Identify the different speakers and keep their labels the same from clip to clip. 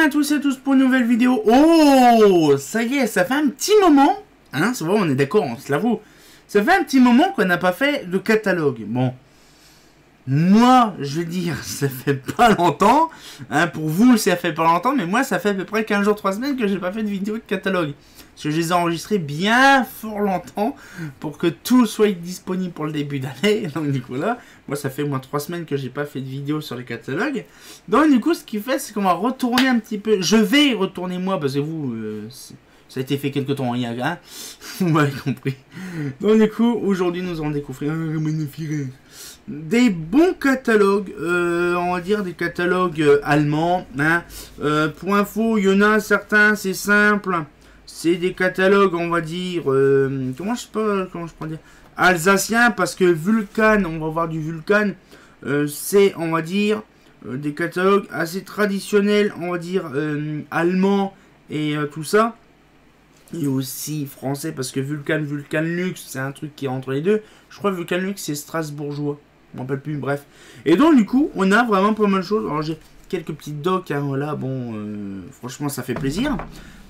Speaker 1: à tous et à tous pour une nouvelle vidéo. Oh, ça y est, ça fait un petit moment. Hein, c'est vrai, on est d'accord, on se l'avoue. Ça fait un petit moment qu'on n'a pas fait de catalogue. Bon, moi, je veux dire, ça fait pas longtemps. Hein, pour vous, ça fait pas longtemps, mais moi, ça fait à peu près 15 jours, 3 semaines que j'ai pas fait de vidéo de catalogue. Parce que je les ai enregistrés bien fort longtemps pour que tout soit disponible pour le début d'année. Donc du coup là, moi ça fait au moins 3 semaines que j'ai pas fait de vidéo sur les catalogues. Donc du coup ce qu'il fait c'est qu'on va retourner un petit peu. Je vais y retourner moi parce que vous, ça a été fait quelques temps il y a, hein. Vous m'avez compris. Donc du coup aujourd'hui nous allons découvrir des bons catalogues, on va dire des catalogues allemands. Hein. Pour info, il y en a certains, c'est simple. C'est des catalogues, on va dire, comment je peux dire, alsaciens, parce que Vulcan, on va voir du Vulcan, c'est, on va dire, des catalogues assez traditionnels, on va dire, allemands et tout ça. Et aussi français, parce que Vulcan Luxe, c'est un truc qui est entre les deux. Je crois que Vulcan Luxe, c'est strasbourgeois. Je m'en rappelle plus, bref. Et donc, du coup, on a vraiment pas mal de choses. Alors, j'ai quelques petites docs, hein, voilà, bon, franchement, ça fait plaisir.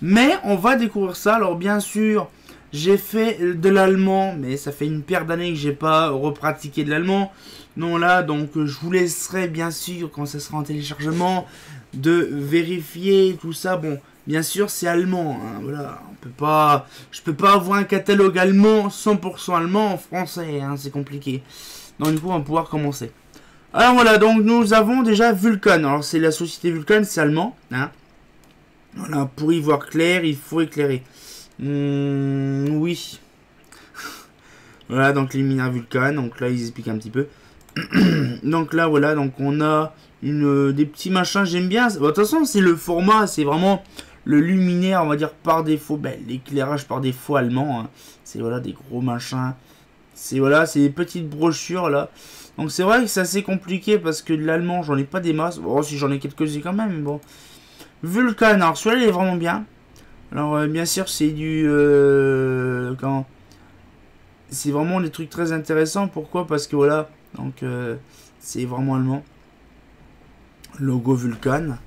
Speaker 1: Mais on va découvrir ça. Alors, bien sûr, j'ai fait de l'allemand, mais ça fait une paire d'années que j'ai pas repratiqué de l'allemand. Non, là, donc, je vous laisserai, bien sûr, quand ça sera en téléchargement, de vérifier tout ça. Bon, bien sûr, c'est allemand, hein, voilà, je peux pas avoir un catalogue allemand, 100% allemand en français, hein, c'est compliqué. Donc, du coup, on va pouvoir commencer. Alors, voilà, donc, nous avons déjà Vulcan. Alors, c'est la société Vulcan, c'est allemand, hein. Voilà, pour y voir clair, il faut éclairer. Oui. Voilà, donc, les mineurs Vulcan, donc là, ils expliquent un petit peu. Donc là, voilà, donc on a des petits machins, j'aime bien. De toute façon, c'est le format, c'est vraiment le luminaire, on va dire, par défaut. Ben, l'éclairage par défaut allemand. Hein. C'est, voilà, des gros machins. C'est, voilà, c'est des petites brochures, là. Donc c'est vrai que c'est assez compliqué parce que de l'allemand, j'en ai pas des masses. Bon, si j'en ai quelques-uns quand même, mais bon. Vulcan, alors celui-là, il est vraiment bien. Alors, bien sûr, c'est du... c'est vraiment des trucs très intéressants. Pourquoi? Parce que, voilà... Donc c'est vraiment allemand. Logo Vulcan.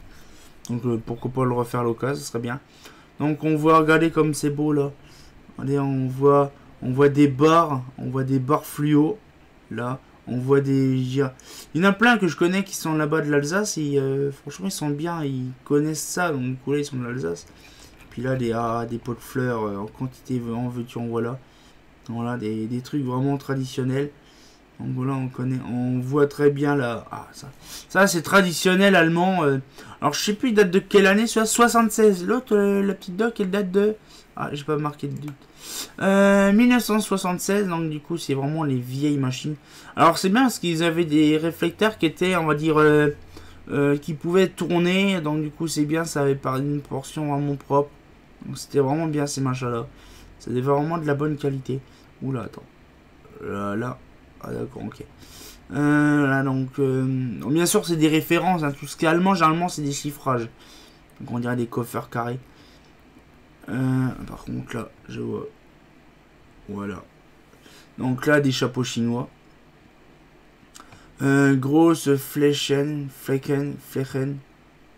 Speaker 1: Donc pourquoi pas le refaire à l'occasion, ce serait bien. Donc on voit, regardez comme c'est beau là. Regardez, on voit des barres. On voit des barres fluo. Là. On voit des... Il y en a plein que je connais qui sont là-bas de l'Alsace. Et franchement ils sont bien. Ils connaissent ça. Donc du coup là ils sont de l'Alsace. Puis là des pots de fleurs en quantité, en veux-tu en voilà. Voilà des trucs vraiment traditionnels. Donc voilà, on voit très bien là. Ah, ça c'est traditionnel allemand. Alors je sais plus, il date de quelle année, soit 76. L'autre, la petite doc, elle date de... Ah, j'ai pas marqué de doute. 1976, donc du coup c'est vraiment les vieilles machines. Alors c'est bien parce qu'ils avaient des réflecteurs qui étaient, on va dire, qui pouvaient tourner. Donc du coup c'est bien, ça avait par une portion vraiment propre. Donc c'était vraiment bien ces machins là. C'était vraiment de la bonne qualité. Oula, attends. Là. Ah d'accord, ok. Là donc, bien sûr c'est des références, hein, tout ce qui est allemand, généralement c'est des chiffrages. Donc on dirait des coffres carrés. Par contre là, je vois. Voilà. Donc là, des chapeaux chinois. Grosse Flechen. Je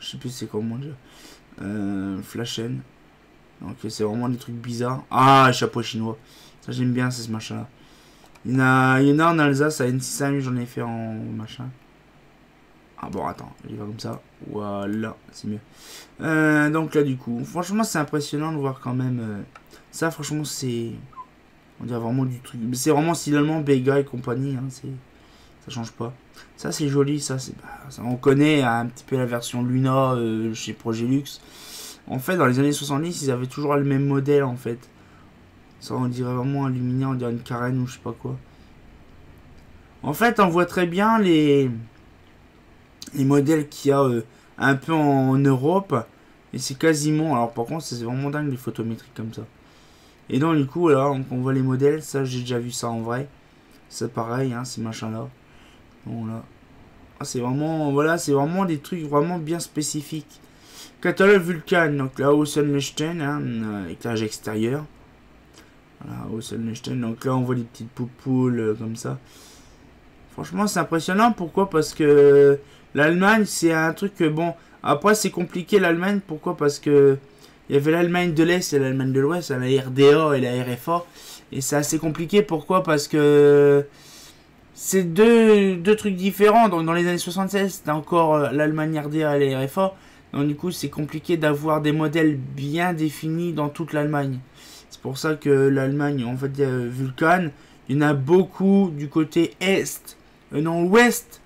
Speaker 1: sais plus c'est comment dire. Flaschen. Donc c'est vraiment des trucs bizarres. Ah, chapeau chinois. Ça j'aime bien, c'est ce machin là. Il y en a en Alsace, à N6 j'en ai fait en machin. Ah bon, attends, je vais faire comme ça. Voilà, c'est mieux. Donc là, du coup, franchement, c'est impressionnant de voir quand même. Ça, franchement, c'est... On dirait vraiment du truc. C'est vraiment style allemand, Bega et compagnie. Hein, ça change pas. Ça, c'est joli, ça. On connaît un petit peu la version Luna chez Progelux. En fait, dans les années 70, ils avaient toujours le même modèle, en fait. Ça, on dirait vraiment un luminaire, on dirait une carène ou je sais pas quoi. En fait, on voit très bien les modèles qu'il y a un peu en Europe. Et c'est quasiment... Alors par contre, c'est vraiment dingue les photométriques comme ça. Et donc du coup, là, on voit les modèles. Ça, j'ai déjà vu ça en vrai. C'est pareil, hein, ces machins-là. Bon, là. Ah, c'est vraiment... Voilà, c'est vraiment des trucs vraiment bien spécifiques. Catalogue Vulcan. Donc là, Außenlichten, hein, éclairage extérieur. Voilà, Außenlichten. Donc là, on voit des petites poupoules comme ça. Franchement, c'est impressionnant. Pourquoi? Parce que l'Allemagne, c'est un truc que, bon... Après, c'est compliqué, l'Allemagne. Pourquoi? Parce que il y avait l'Allemagne de l'Est et l'Allemagne de l'Ouest, la RDA et la RFA. Et c'est assez compliqué. Pourquoi? Parce que c'est deux trucs différents. Donc, dans les années 76, c'était encore l'Allemagne RDA et la RFA. Donc, du coup, c'est compliqué d'avoir des modèles bien définis dans toute l'Allemagne. C'est pour ça que l'Allemagne, en fait, Vulcan, il y en a beaucoup du côté Est. Non, Ouest.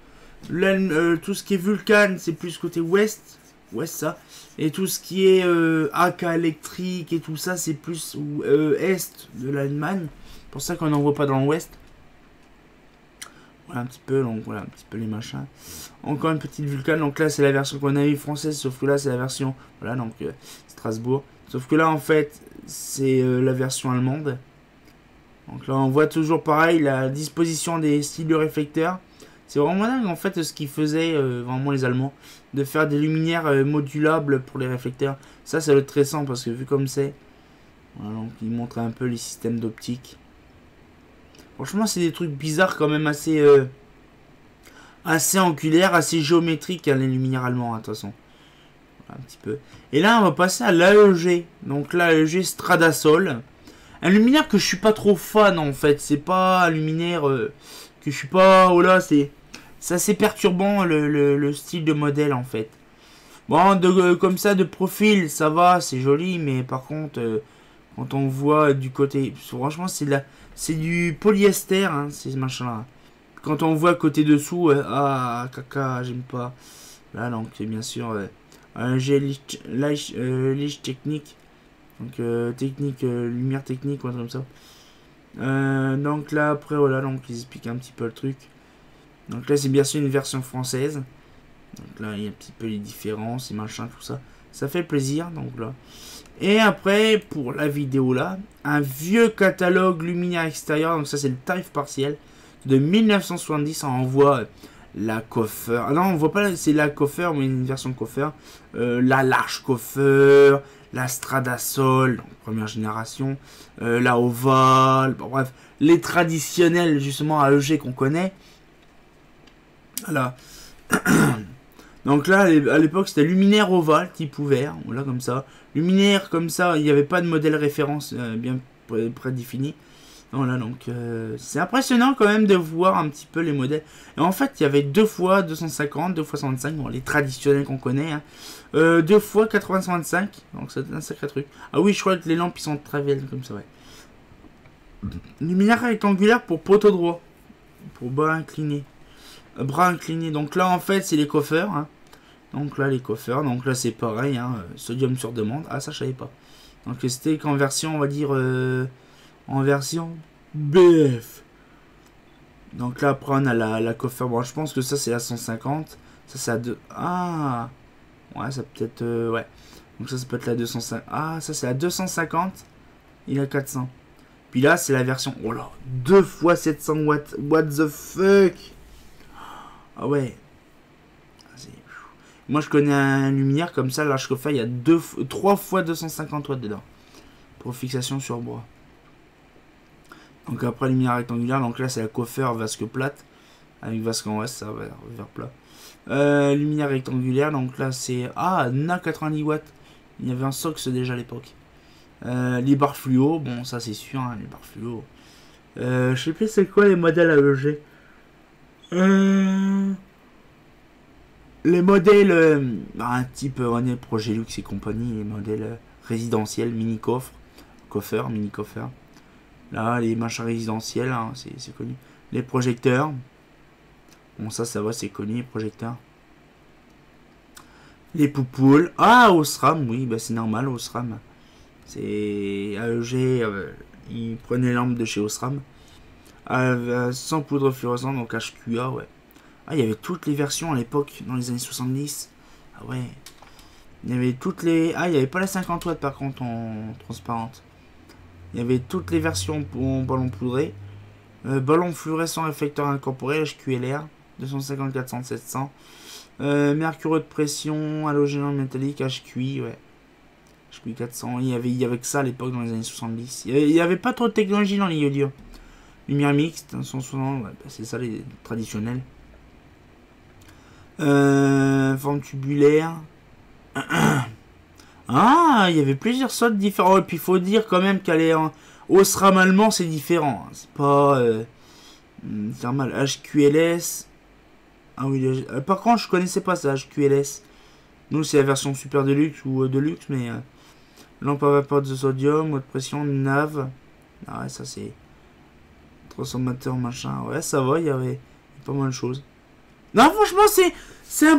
Speaker 1: Tout ce qui est Vulcan, c'est plus côté Ouest. Ouest, ça. Et tout ce qui est AK électrique et tout ça, c'est plus Est de l'Allemagne. C'est pour ça qu'on n'en voit pas dans l'Ouest. Voilà un petit peu, donc voilà un petit peu les machins. Encore une petite Vulcan, donc là c'est la version qu'on a eu française, sauf que là c'est la version, voilà donc Strasbourg. Sauf que là en fait c'est la version allemande. Donc là on voit toujours pareil la disposition des styles de réflecteurs. C'est vraiment dingue en fait ce qu'ils faisaient vraiment les Allemands, de faire des luminaires modulables pour les réflecteurs. Ça doit être très récent parce que vu comme c'est, voilà, donc ils montrent un peu les systèmes d'optique. Franchement, c'est des trucs bizarres quand même, assez angulaires, assez géométriques, hein, les luminaires allemands, de toute façon. Voilà, un petit peu. Et là, on va passer à l'AEG. Donc l'AEG Stradasol. Un luminaire que je suis pas trop fan, en fait. C'est pas un luminaire que je suis pas... Oh là, c'est assez perturbant, le style de modèle, en fait. Bon, comme ça, de profil, ça va, c'est joli, mais par contre... quand on voit du côté... Franchement, c'est du polyester, hein, ces machins-là. Quand on voit côté dessous, ah, caca, j'aime pas. Là, donc, bien sûr, un Licht technique. Donc, technique, lumière technique, ou un truc comme ça. Donc là, après, voilà, donc, ils expliquent un petit peu le truc. Donc là, c'est bien sûr une version française. Donc là, il y a un petit peu les différences, et machin, tout ça. Ça fait plaisir, donc là. Et après, pour la vidéo là, un vieux catalogue luminaire extérieur. Donc ça, c'est le tarif partiel de 1970. On voit la coiffeur. Ah non, on voit pas, c'est la coiffeur, mais une version de coiffeur. La large coiffeur, la Stradasol, donc première génération. La ovale. Bon, bref, les traditionnels, justement, AEG qu'on connaît. Voilà. Donc là, à l'époque, c'était luminaire ovale, type ouvert, voilà, comme ça. Luminaire, comme ça, il n'y avait pas de modèle référence bien prédéfini. Voilà, donc c'est impressionnant quand même de voir un petit peu les modèles. Et en fait, il y avait 2 fois 250, 2 fois 125, bon, les traditionnels qu'on connaît. Hein. 2 fois 80-25, donc c'est un sacré truc. Ah oui, je crois que les lampes, ils sont très belles, comme ça, ouais. Luminaire rectangulaire pour poteau droit, pour bas incliné. Bras incliné, donc là en fait c'est les coiffeurs, hein. Donc là les coiffeurs, donc là c'est pareil, hein, sodium sur demande, ah ça je savais pas. Donc c'était qu'en version, on va dire, en version BF. Donc là après on a la coiffeur, bon je pense que ça c'est à 150, ça c'est à 2, ah, ouais ça peut être, ouais, donc ça peut être la 250, ah ça c'est à 250, il a 400. Puis là c'est la version, oh là, 2 fois 700 watts, what the fuck. Ah ouais. Moi je connais un luminaire comme ça, large coiffeur, il y a 3 fois 250 watts dedans. Pour fixation sur bois. Donc après luminaire rectangulaire, donc là c'est la coiffeur vasque plate. Avec vasque en ouest, ça va vers plat. Luminaire rectangulaire, donc là c'est... Ah, na 90 watts. Il y avait un Sox déjà à l'époque. Les barres fluo, bon ça c'est sûr, hein, les barres fluo. Je sais plus c'est quoi les modèles AEG. Les modèles type Progelux et compagnie, les modèles résidentiels, mini coffre, mini coffre. Là, les machins résidentiels, hein, c'est connu. Les projecteurs. Bon, ça va, c'est connu, les projecteurs. Les poupoules. Ah, Osram, oui, bah c'est normal, Osram. C'est AEG, ils prenaient l'arme de chez Osram. Sans poudre fluorescente, donc HQA, ouais. Ah, il y avait toutes les versions à l'époque, dans les années 70. Ah ouais. Il y avait toutes les... Ah, il n'y avait pas la 50 watts par contre en transparente. Il y avait toutes les versions pour ballon poudré. Ballon fluorescent réflecteur incorporé, HQLR. 250, 400, 700. Mercureux de pression, halogène métallique, HQI, ouais. HQI 400. Il y avait que ça à l'époque dans les années 70. Il n'y avait pas trop de technologie dans les iodures. Lumière mixte, 160, ouais, bah, c'est ça les traditionnels. Forme tubulaire. Ah, il y avait plusieurs sortes différentes. Et puis il faut dire quand même qu'elle est en Osram allemand, c'est différent. Hein. C'est pas normal. HQLS. Ah oui, par contre, je connaissais pas ça, HQLS. Nous, c'est la version super deluxe ou deluxe, mais lampe à vapeur de sodium, haute pression, nav. Ah ouais, ça c'est transformateur machin. Ouais, ça va, il y avait pas mal de choses. Non, franchement, c'est un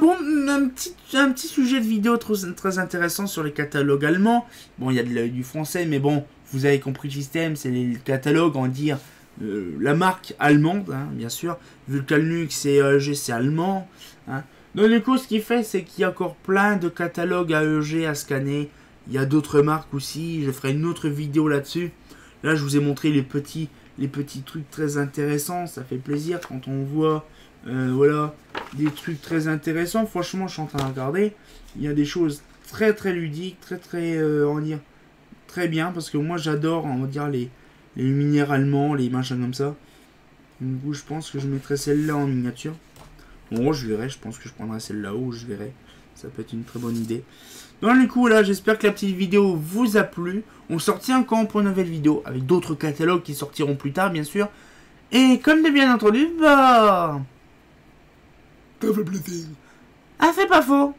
Speaker 1: petit sujet de vidéo très intéressant sur les catalogues allemands. Bon, il y a du français, mais bon, vous avez compris le système, c'est les catalogues, on va dire, la marque allemande, hein, bien sûr. Vulcanlux et AEG, c'est allemand. Hein. Donc, du coup, ce qu'il fait, c'est qu'il y a encore plein de catalogues AEG à scanner. Il y a d'autres marques aussi, je ferai une autre vidéo là-dessus. Là, je vous ai montré les petits trucs très intéressants, ça fait plaisir quand on voit... voilà, des trucs très intéressants. Franchement, je suis en train de regarder. Il y a des choses très très ludiques, on va dire, très bien. Parce que moi, j'adore, on va dire, les luminaires allemands, les machins comme ça. Du coup, je pense que je mettrai celle-là en miniature. Bon, je verrai. Je pense que je prendrai celle-là haut, je verrai. Ça peut être une très bonne idée. Donc, du coup, là, j'espère que la petite vidéo vous a plu. On sortit encore pour une nouvelle vidéo avec d'autres catalogues qui sortiront plus tard, bien sûr. Et comme de bien entendu, bah... ça fait plaisir. Ah, c'est pas faux.